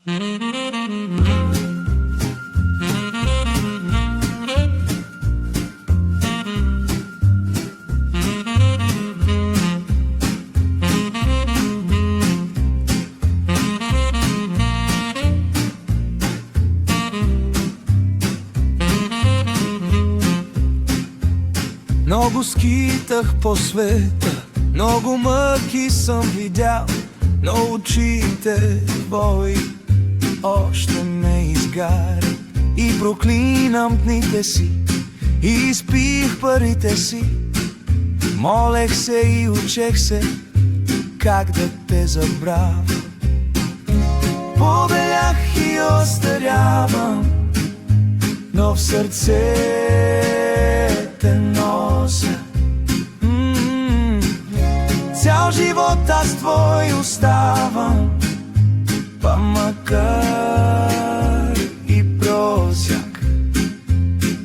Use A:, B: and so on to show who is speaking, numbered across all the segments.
A: Много скитах по света, много мъки съм видял, но очите твои още ме изгарят. И проклинам дните си, и изпих парите си, молех се и учех се как да те забравя. Побелях и остарявам, но в сърце те нося. Цял живот аз твой оставам, па макар и просяк.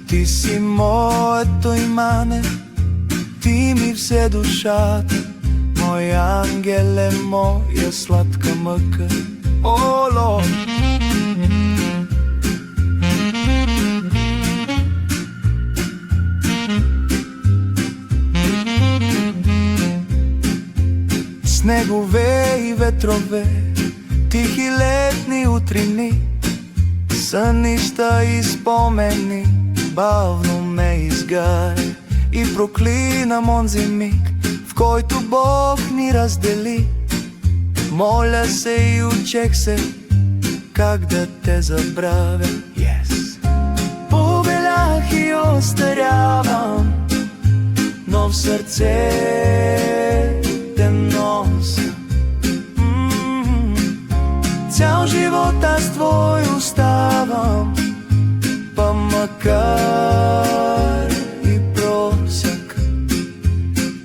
A: Ти си моето имане, ти ми взе душата, мой ангел е моя сладка мъка. О, Лорд! Снегове и ветрове, тихи летни утрини, сънища и спомени бавно ме изгаря. И проклинам онзи миг, в който Бог ни раздели. Моля се и учех се как да те забравя. Yes. Побелях и остарявам, но в сърце те нося. Цял живот аз твой оставам, па макар и просяк.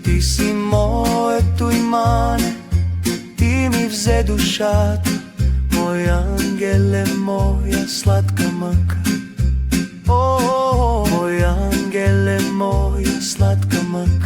A: Ти си моето имане, ти ми взе душата, мой ангел е моя сладка мъка. О, мой ангел е моя сладка мъка.